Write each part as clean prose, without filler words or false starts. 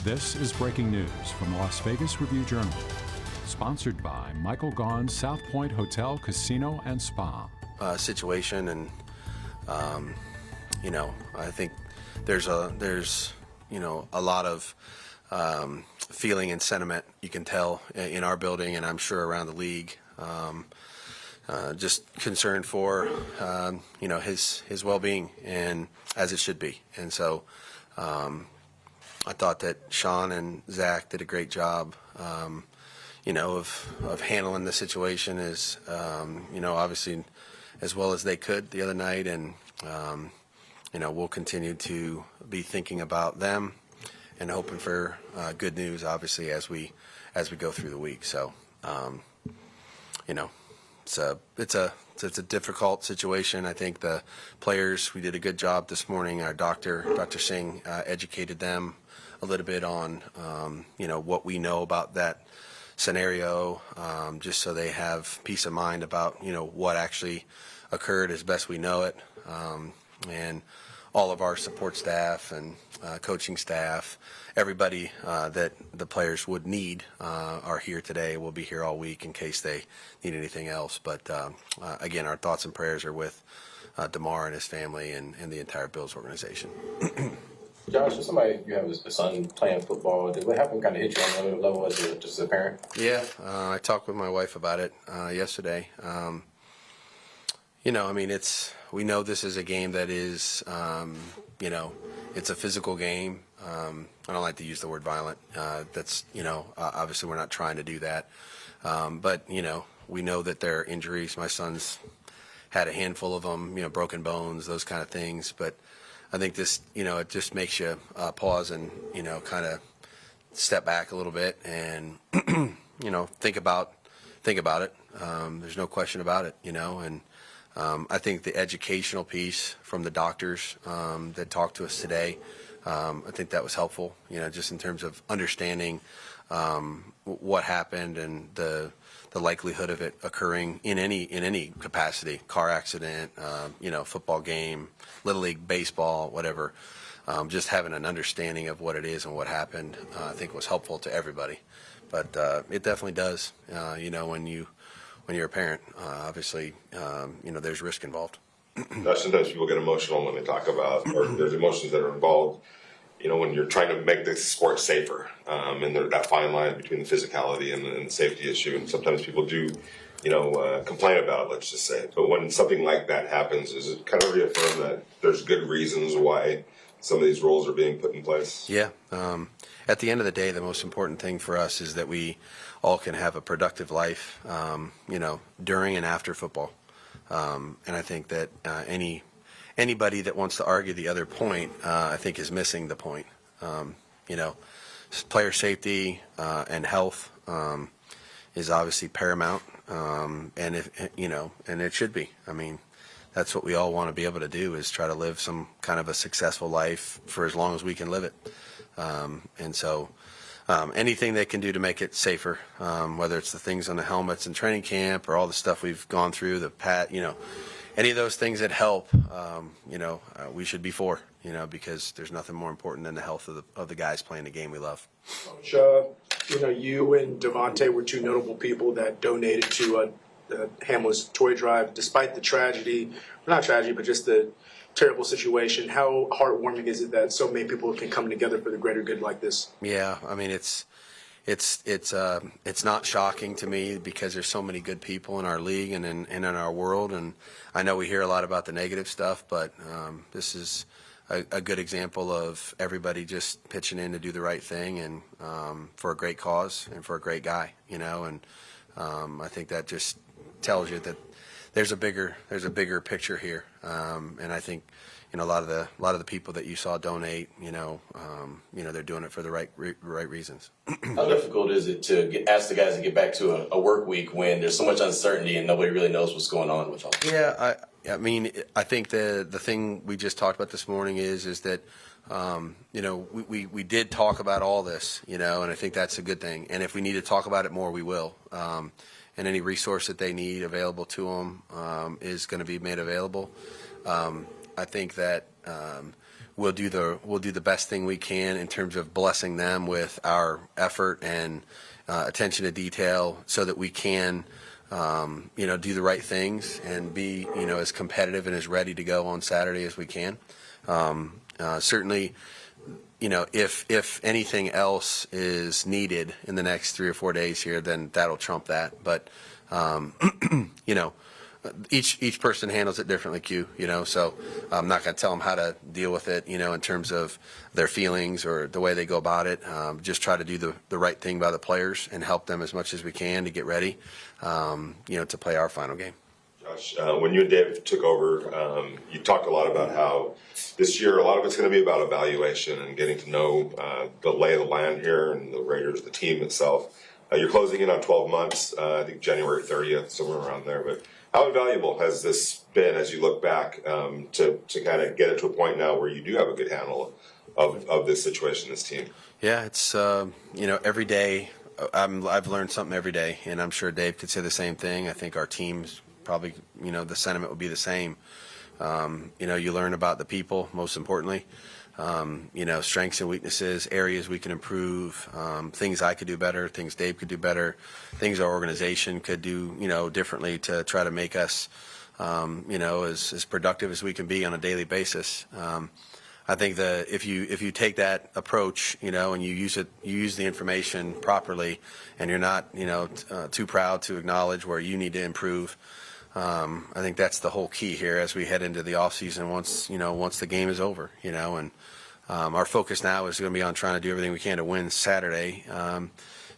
This is breaking news from the Las Vegas Review-Journal, sponsored by Michael Gaughan's South Point Hotel, Casino, and Spa. Situation, and I think there's a lot of feeling and sentiment you can tell in our building, and I'm sure around the league. Just concerned for his well-being, and as it should be. And so I thought that Sean and Zach did a great job, of handling the situation as obviously as well as they could the other night, and we'll continue to be thinking about them and hoping for good news, obviously, as we go through the week. So it's a difficult situation. I think the players, we did a good job this morning. Our Dr. Singh, educated them a little bit on what we know about that scenario, just so they have peace of mind about what actually occurred as best we know it. And all of our support staff and coaching staff, everybody that the players would need are here today. We'll be here all week in case they need anything else. But again, our thoughts and prayers are with Damar and his family and the entire Bills organization. Josh, as somebody, you have a son playing football, did what happened kind of hit you on another level as just a parent? Yeah, I talked with my wife about it yesterday. We know this is a game that is, it's a physical game. I don't like to use the word violent. That's, obviously we're not trying to do that. But, we know that there are injuries. My son's had a handful of them, broken bones, those kind of things. But I think this, it just makes you pause and, kind of step back a little bit and, think about it. There's no question about it, and I think the educational piece from the doctors that talked to us today, I think that was helpful, just in terms of understanding what happened and the likelihood of it occurring in any capacity, car accident, football game, Little League, baseball, whatever. Just having an understanding of what it is and what happened, I think was helpful to everybody. But it definitely does, when you're a parent, obviously, there's risk involved. Sometimes people get emotional when they talk about, or there's emotions that are involved, when you're trying to make the sport safer, and there's that fine line between the physicality and the safety issue. And sometimes people do, complain about it, let's just say. But when something like that happens, is it kind of reaffirm that there's good reasons why some of these rules are being put in place? Yeah. At the end of the day, the most important thing for us is that we all can have a productive life, during and after football. And I think that anybody that wants to argue the other point, I think is missing the point. Player safety and health is obviously paramount, and and it should be. I mean, that's what we all want to be able to do, is try to live some kind of a successful life for as long as we can live it. And so anything they can do to make it safer, whether it's the things on the helmets in training camp or all the stuff we've gone through, any of those things that help, we should be for, because there's nothing more important than the health of the guys playing the game we love. Coach, you and Devante were two notable people that donated to Hamlin's toy drive, despite the tragedy, not tragedy, but just the terrible situation. How heartwarming is it that so many people can come together for the greater good like this? Yeah, I mean, it's not shocking to me, because there's so many good people in our league and in our world, and I know we hear a lot about the negative stuff, but this is a good example of everybody just pitching in to do the right thing, and for a great cause and for a great guy, and I think that just tells you that there's a bigger picture here, and I think a lot of the people that you saw donate, they're doing it for the right reasons. How difficult is it to ask the guys to get back to a work week when there's so much uncertainty and nobody really knows what's going on with all? Yeah, I mean, I think the thing we just talked about this morning is that we did talk about all this, and I think that's a good thing. And if we need to talk about it more, we will. And any resource that they need available to them is going to be made available. I think that we'll do the best thing we can in terms of blessing them with our effort and attention to detail, so that we can do the right things and be as competitive and as ready to go on Saturday as we can. Certainly, if anything else is needed in the next 3 or 4 days here, then that'll trump that. But each person handles it differently, Q, so I'm not going to tell them how to deal with it, in terms of their feelings or the way they go about it. Just try to do the right thing by the players and help them as much as we can to get ready, to play our final game. Josh, when you and Dave took over, you talked a lot about how this year a lot of it's going to be about evaluation and getting to know the lay of the land here and the Raiders, the team itself. You're closing in on 12 months, I think January 30th, somewhere around there. But how invaluable has this been as you look back to kind of get it to a point now where you do have a good handle of this situation, this team? Yeah, it's every day I've learned something every day, and I'm sure Dave could say the same thing. I think our team's probably the sentiment would be the same. You learn about the people, most importantly. Strengths and weaknesses, areas we can improve, things I could do better, things Dave could do better, things our organization could do, differently to try to make us, as productive as we can be on a daily basis. I think that if you take that approach, and you use the information properly, and you're not, too proud to acknowledge where you need to improve. I think that's the whole key here as we head into the off season once the game is over, and our focus now is going to be on trying to do everything we can to win Saturday. And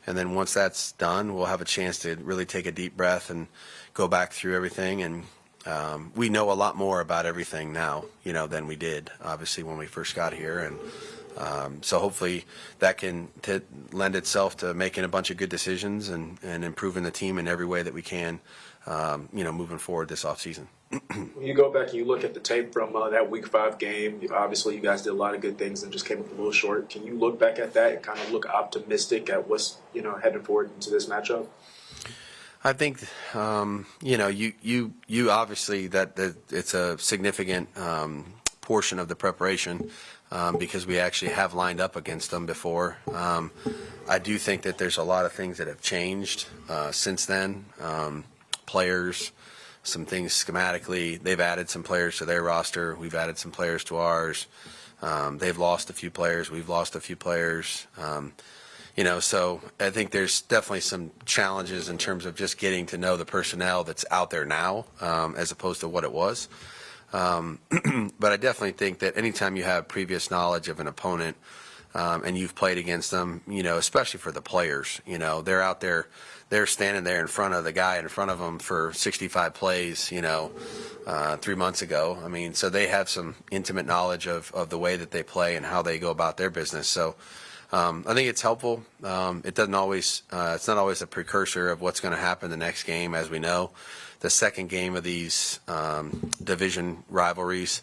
then once that's done, we'll have a chance to really take a deep breath and go back through everything. And we know a lot more about everything now, than we did, obviously, when we first got here. And so hopefully that can lend itself to making a bunch of good decisions and improving the team in every way that we can, moving forward this offseason. When you go back and you look at the tape from that Week 5 game, obviously you guys did a lot of good things and just came up a little short. Can you look back at that and kind of look optimistic at what's heading forward into this matchup? I think you obviously that it's a significant portion of the preparation because we actually have lined up against them before. I do think that there's a lot of things that have changed since then. Players, some things schematically. They've added some players to their roster. We've added some players to ours. They've lost a few players. We've lost a few players. So I think there's definitely some challenges in terms of just getting to know the personnel that's out there now as opposed to what it was. But I definitely think that anytime you have previous knowledge of an opponent and you've played against them, especially for the players, they're out there. They're standing there in front of the guy in front of them for 65 plays, 3 months ago. I mean, so they have some intimate knowledge of the way that they play and how they go about their business. So I think it's helpful. It doesn't always, it's not always a precursor of what's going to happen the next game, as we know. The second game of these division rivalries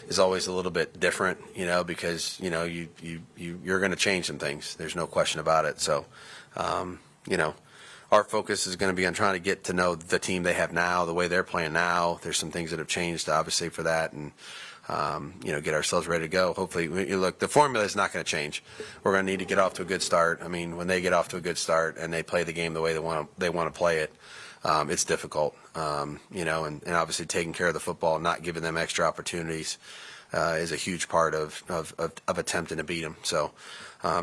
is always a little bit different, because, you're going to change some things. There's no question about it. So, our focus is going to be on trying to get to know the team they have now, the way they're playing now. There's some things that have changed, obviously, for that, and get ourselves ready to go. Hopefully, look, the formula is not going to change. We're going to need to get off to a good start. I mean, when they get off to a good start and they play the game the way they want to play it, it's difficult. And obviously taking care of the football, not giving them extra opportunities, is a huge part of attempting to beat them. So.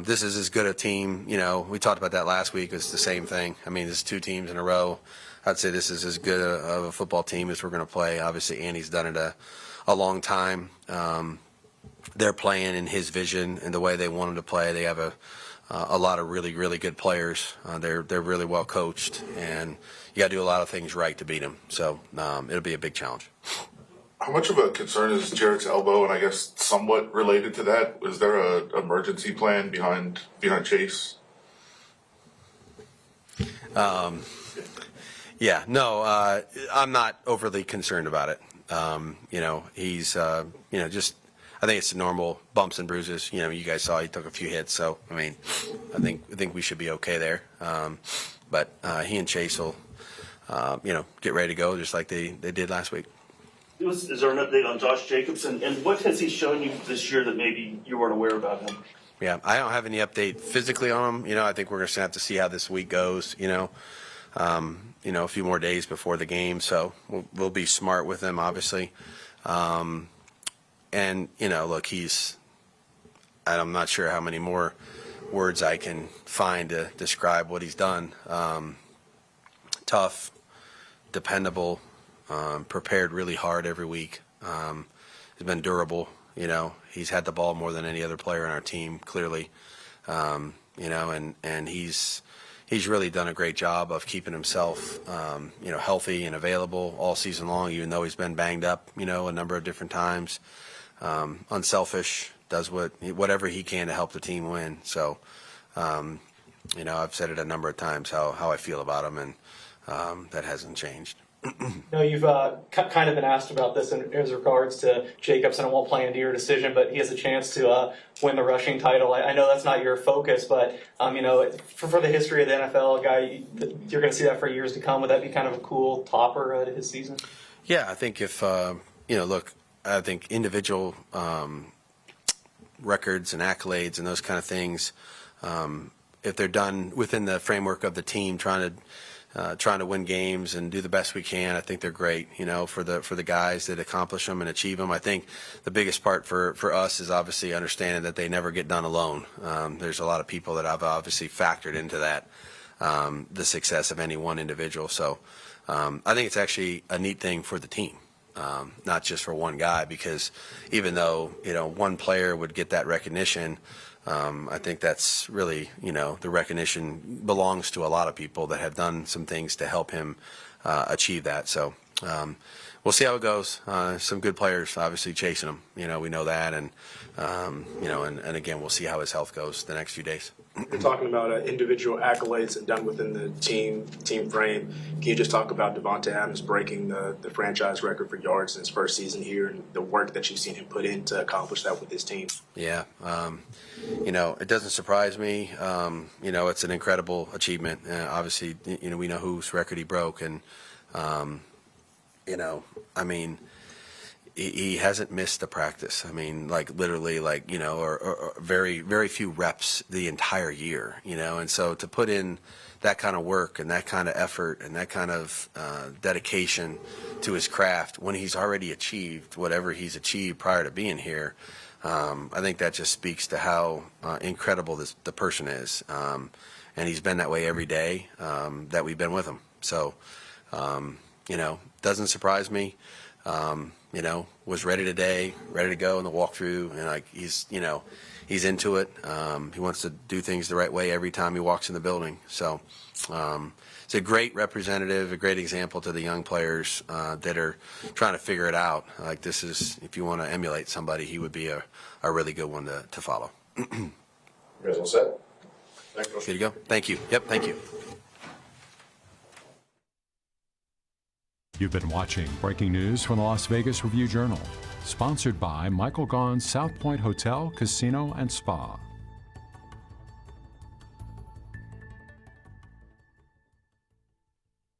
This is as good a team, we talked about that last week. It's the same thing. I mean, there's 2 teams in a row. I'd say this is as good of a football team as we're going to play. Obviously, Andy's done it a long time. They're playing in his vision and the way they want him to play. They have a lot of really, really good players. They're really well coached, and you got to do a lot of things right to beat them. So it'll be a big challenge. How much of a concern is Jarrett's elbow? And I guess somewhat related to that, is there an emergency plan behind Chase? I'm not overly concerned about it. He's, just, I think it's normal bumps and bruises. You guys saw he took a few hits. So, I mean, I think we should be okay there. But he and Chase will, get ready to go just like they did last week. Is there an update on Josh Jacobs, and what has he shown you this year that maybe you weren't aware about him? Yeah, I don't have any update physically on him. I think we're going to have to see how this week goes. A few more days before the game, so we'll be smart with him, obviously. Look, I'm not sure how many more words I can find to describe what he's done. Tough, dependable, prepared really hard every week. He's been durable. He's had the ball more than any other player on our team, clearly. And he's really done a great job of keeping himself, healthy and available all season long, even though he's been banged up, a number of different times. Unselfish, does whatever he can to help the team win. So, I've said it a number of times how I feel about him, and that hasn't changed. No, you've kind of been asked about this in regards to Jacobs, and it won't play into your decision, but he has a chance to win the rushing title. I know that's not your focus, but, for the history of the NFL, a guy, you're going to see that for years to come. Would that be kind of a cool topper to his season? Yeah, I think if, look, I think individual records and accolades and those kind of things, if they're done within the framework of the team trying to win games and do the best we can, I think they're great, for the guys that accomplish them and achieve them. I think the biggest part for us is obviously understanding that they never get done alone. There's a lot of people that I've obviously factored into that, the success of any one individual. So I think it's actually a neat thing for the team, not just for one guy, because even though, one player would get that recognition, I think that's really, the recognition belongs to a lot of people that have done some things to help him achieve that. So we'll see how it goes. Some good players obviously chasing him. We know that, and and again, we'll see how his health goes the next few days. You're talking about individual accolades and done within the team frame. Can you just talk about Devante Adams breaking the franchise record for yards in his first season here, and the work that you've seen him put in to accomplish that with his team? Yeah, it doesn't surprise me. It's an incredible achievement. Obviously, we know whose record he broke, and he hasn't missed a practice. Literally, or very, very few reps the entire year, and so to put in that kind of work and that kind of effort and that kind of dedication to his craft when he's already achieved whatever he's achieved prior to being here, I think that just speaks to how incredible the person is. And he's been that way every day that we've been with him. So, doesn't surprise me. Was ready today, ready to go in the walkthrough, and he's into it. He wants to do things the right way every time he walks in the building. So it's a great representative, a great example to the young players that are trying to figure it out. This is, if you want to emulate somebody, he would be a really good one to follow. You guys all set? Here you go. Thank you. Yep, thank you. You've been watching breaking news from the Las Vegas Review-Journal, sponsored by Michael Gaughan's South Point Hotel, Casino, and Spa.